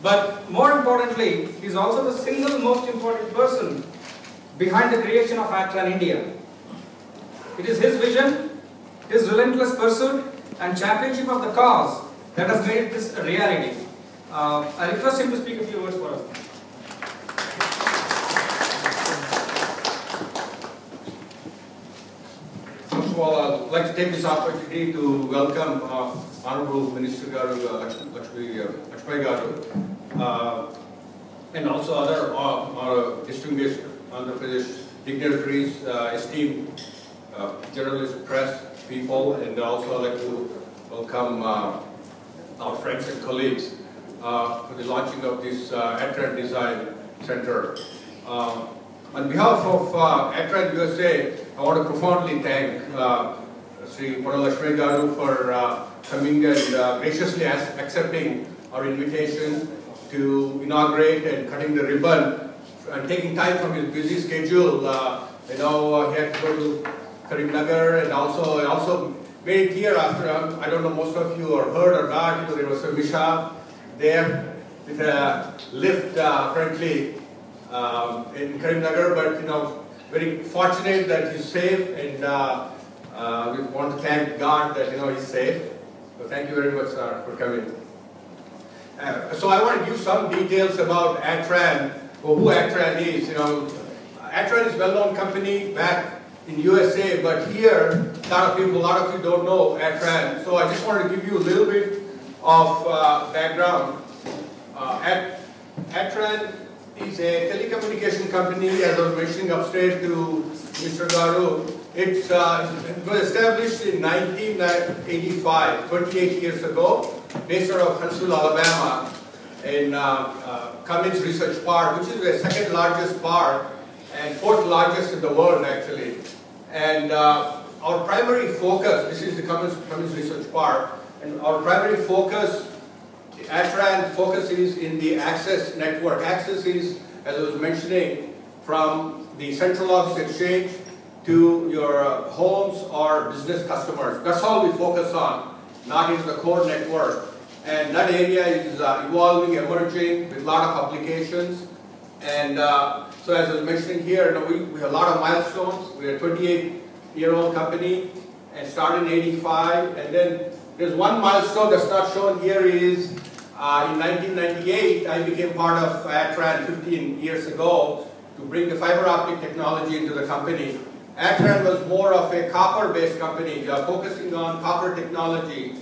But more importantly, he is also the single most important person behind the creation of ADTRAN India. It is his vision, his relentless pursuit and championship of the cause that has made this a reality. I request him to speak a few words for us. First of all, I'd like to take this opportunity to welcome Honorable Minister Lakshmaiah and also other distinguished Andhra Pradesh dignitaries, esteemed journalists, press people, and also I'd like to welcome our friends and colleagues for the launching of this ADTRAN Design Center. On behalf of ADTRAN USA, I want to profoundly thank Sri Ponnala Lakshmaiah for coming and graciously accepting our invitation to inaugurate and cutting the ribbon and taking time from his busy schedule. He had to go to Karimnagar, and also made it here after, I don't know, most of you have heard or not, there was a mishap there with a lift apparently in Karimnagar, but very fortunate that he's safe, and we want to thank God that he's safe. So thank you very much, sir, for coming. So I want to give some details about ADTRAN, or who ADTRAN is. ADTRAN is a well-known company back in USA, but here a lot of you don't know ADTRAN. So I just wanted to give you a little bit of background. ADTRAN is a telecommunication company, as I was mentioning upstairs to Mr. Garu. It was established in 1985, 28 years ago, based out of Huntsville, Alabama, in Cummins Research Park, which is the second largest park and fourth largest in the world, actually. And our primary focus, this is the Cummins Research Park, and our primary focus, ADTRAN focus is in the access network. Access is, as I was mentioning, from the central office exchange to your homes or business customers. That's all we focus on, not into the core network. And that area is evolving, emerging with a lot of applications. And so as I was mentioning here, we have a lot of milestones. We're a 28-year-old company and started in 85. And then there's one milestone that's not shown here is in 1998, I became part of ADTRAN 15 years ago to bring the fiber optic technology into the company. ADTRAN was more of a copper-based company, focusing on copper technology.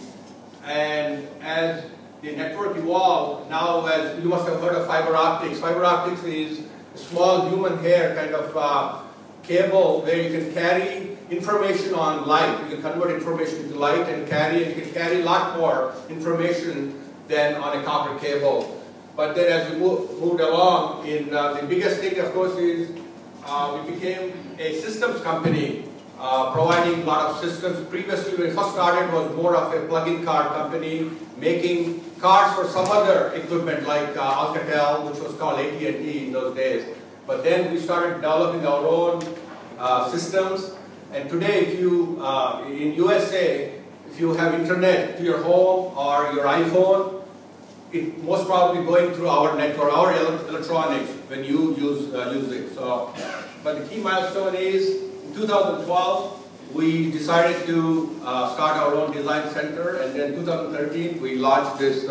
And as the network evolved, now as you must have heard of fiber optics. Fiber optics is a small human hair kind of cable where you can carry information on light. You can convert information to light and you can carry a lot more information than on a copper cable. But then as we moved along, the biggest thing, of course, is we became a systems company, providing a lot of systems. Previously, when we first started, it was more of a plug-in card company, making cards for some other equipment like Alcatel, which was called AT&T in those days. But then we started developing our own systems. And today, if you, in USA, if you have internet to your home or your iPhone, it most probably going through our network, our electronics when you use it. So, but the key milestone is in 2012 we decided to start our own design center, and then 2013 we launched this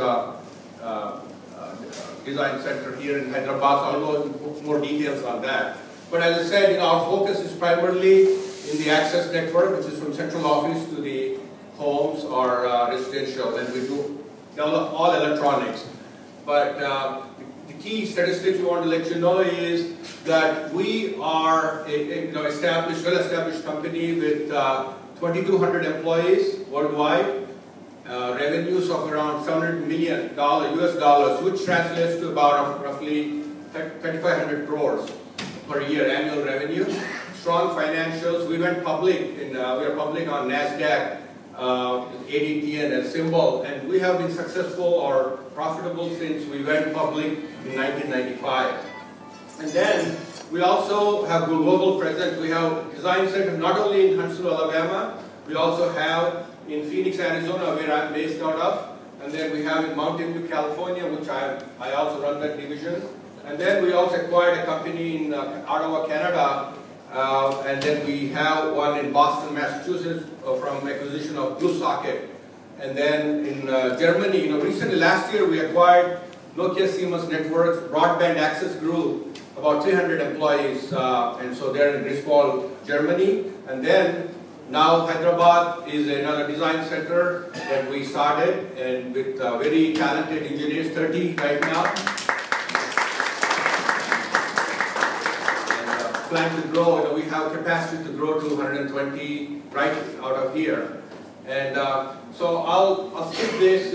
design center here in Hyderabad. So I'll go into more details on that. But as I said, our focus is primarily in the access network, which is from central office to the homes or residential, and we do develop all electronics. But the key statistics we want to let you know is that we are a well-established company with 2,200 employees worldwide, revenues of around $700 million US dollars, which translates to about roughly 3,500 crores per year annual revenue. Strong financials. We went public, we are public on NASDAQ, ADTRAN and symbol, and we have been successful or profitable since we went public in 1995. And then we also have global presence. We have design center not only in Huntsville, Alabama, we also have in Phoenix, Arizona, where I'm based out of, and And then we have in Mountain View, California, which I also run that division. And then we also acquired a company in Ottawa, Canada. And then we have one in Boston, Massachusetts from acquisition of BlueSocket. And then in Germany, recently last year we acquired Nokia Siemens Networks Broadband Access Group, about 300 employees, and so they're in Greifswald, Germany. And then now Hyderabad is another design center that we started, and with very talented engineers, 30 right now. And plan to grow, we have capacity to grow to 120 right out of here. And so I'll skip this.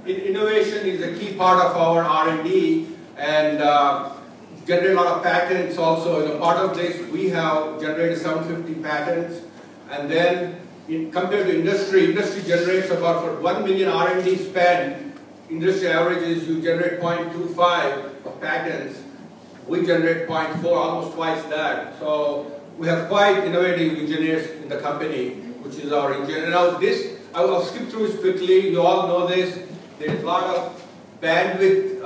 Innovation is a key part of our R&D, and generate a lot of patents also. Part of this, we have generated 750 patents, and then compared to industry generates about for 1 million R&D spend. Industry averages you generate 0.25 of patents. We generate 0.4, almost twice that. So we have quite innovative engineers in the company, which is our engineer. Now this, I will skip through this quickly. You all know this. There is a lot of bandwidth,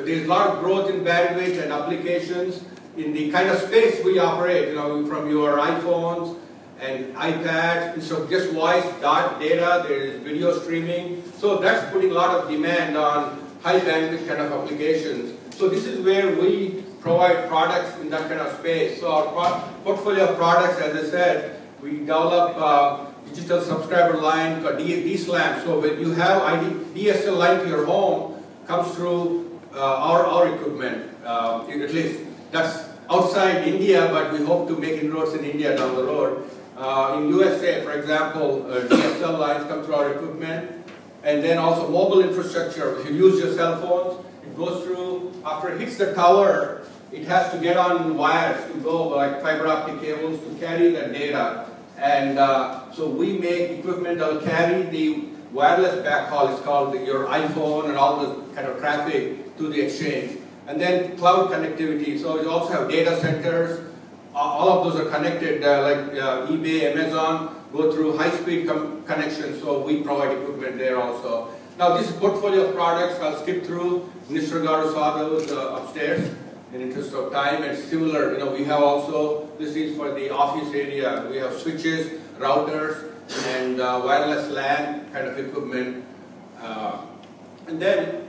there's a lot of growth in bandwidth and applications in the kind of space we operate, from your iPhones and iPads, so just voice, data, there is video streaming. So that's putting a lot of demand on high bandwidth kind of applications. So this is where we provide products in that kind of space. So our portfolio of products, as I said, we develop digital subscriber line called DSLAM. So when you have DSL line to your home, comes through our equipment. At least that's outside India, but we hope to make inroads in India down the road. In USA, for example, DSL lines come through our equipment, and then also mobile infrastructure. If you use your cell phones, it goes through. After it hits the tower, it has to get on wires to go like fiber optic cables to carry the data. And so we make equipment that will carry the wireless backhaul, it's called your iPhone and all the kind of traffic to the exchange. And then cloud connectivity, so you also have data centers, all of those are connected like eBay, Amazon, go through high-speed connection, so we provide equipment there also. Now this portfolio of products, I'll skip through. Minister Garu saw those upstairs. In interest of time, and similar, we have also, this is for the office area, we have switches, routers, and wireless LAN kind of equipment. And then,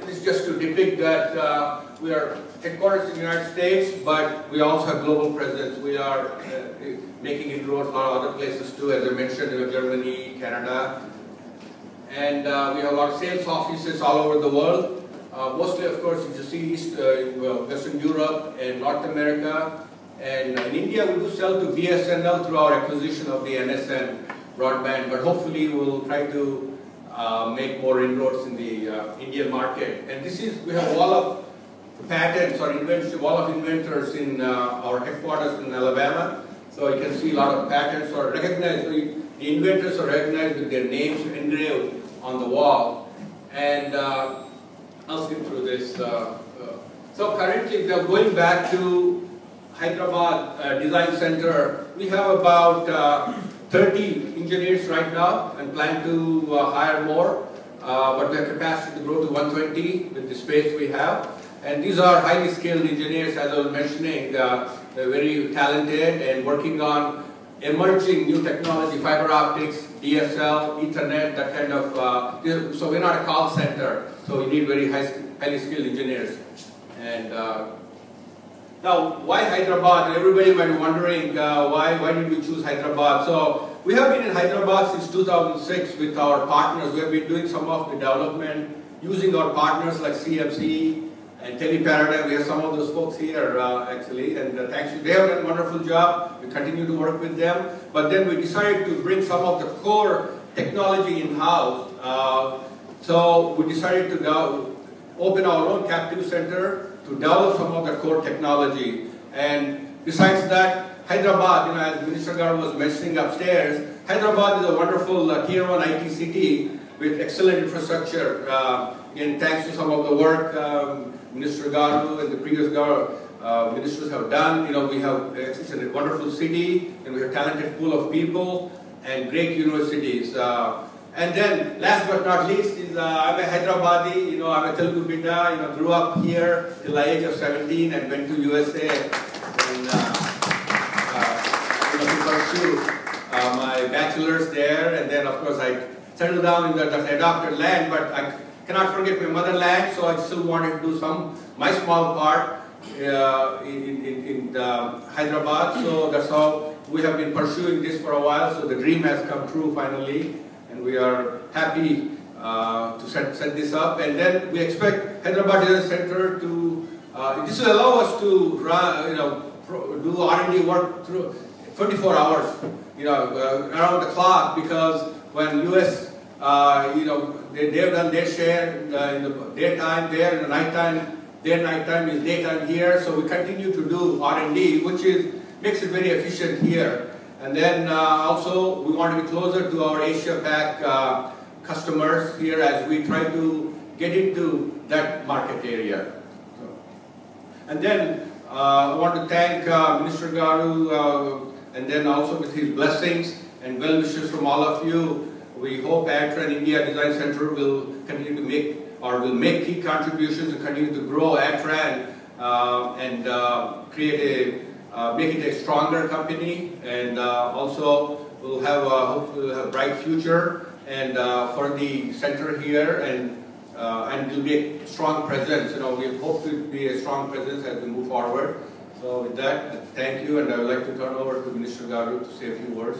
it's just to depict that we are headquarters in the United States, but we also have global presence. We are making inroads in a lot of other places too, as I mentioned, Germany, Canada. And we have a lot of sales offices all over the world. Mostly, of course, you see East, Western Europe and North America. And in India, we do sell to BSNL through our acquisition of the NSN broadband. But hopefully, we'll try to make more inroads in the Indian market. And this is, we have a wall of patents or wall of inventors in our headquarters in Alabama. So you can see a lot of patents are recognized. The inventors are recognized with their names engraved on the wall. And I'll skip through this. So currently, we are going back to Hyderabad Design Center. We have about 30 engineers right now and plan to hire more. But we have capacity to grow to 120 with the space we have. And these are highly skilled engineers, as I was mentioning. They're very talented and working on emerging new technology, fiber optics, DSL, Ethernet, that kind of, so we're not a call center, so we need very highly skilled engineers. And now, why Hyderabad? Everybody might be wondering why did we choose Hyderabad? So we have been in Hyderabad since 2006 with our partners. We have been doing some of the development using our partners like CMC and Teleparadigm. We have some of those folks here actually, and thanks to they have done a wonderful job. We continue to work with them, but then we decided to bring some of the core technology in-house. So we decided to open our own captive center to develop some of the core technology. And besides that, Hyderabad, as Minister Garu was mentioning upstairs, Hyderabad is a wonderful tier 1 IT city with excellent infrastructure. Again, thanks to some of the work Minister Garu and the previous ministers have done. It's a wonderful city, and we have a talented pool of people and great universities. And then, last but not least, is I'm a Hyderabadi. I'm a Telugu Bidda. Grew up here till the age of 17 and went to USA and to pursue my bachelor's there. And then, of course, I settled down in the adopted land, but I cannot forget my motherland, so I still wanted to do my small part in Hyderabad. So that's how we have been pursuing this for a while. So the dream has come true finally, and we are happy to set this up. And then we expect Hyderabad Design Center to this will allow us to do R&D work through 24 hours, around the clock, because when US they've done their share in the daytime there, in the nighttime. Their nighttime is daytime here, so we continue to do R&D, which makes it very efficient here. And then also we want to be closer to our Asia Pac customers here as we try to get into that market area. And then I want to thank Minister Garu, and then also with his blessings and well wishes from all of you. We hope ADTRAN India Design Center will continue to make key contributions and continue to grow ADTRAN and make it a stronger company, and also we'll have hopefully a bright future and for the center here, and will be a strong presence. We hope to be a strong presence as we move forward. So with that, thank you, and I would like to turn over to Minister Garu to say a few words.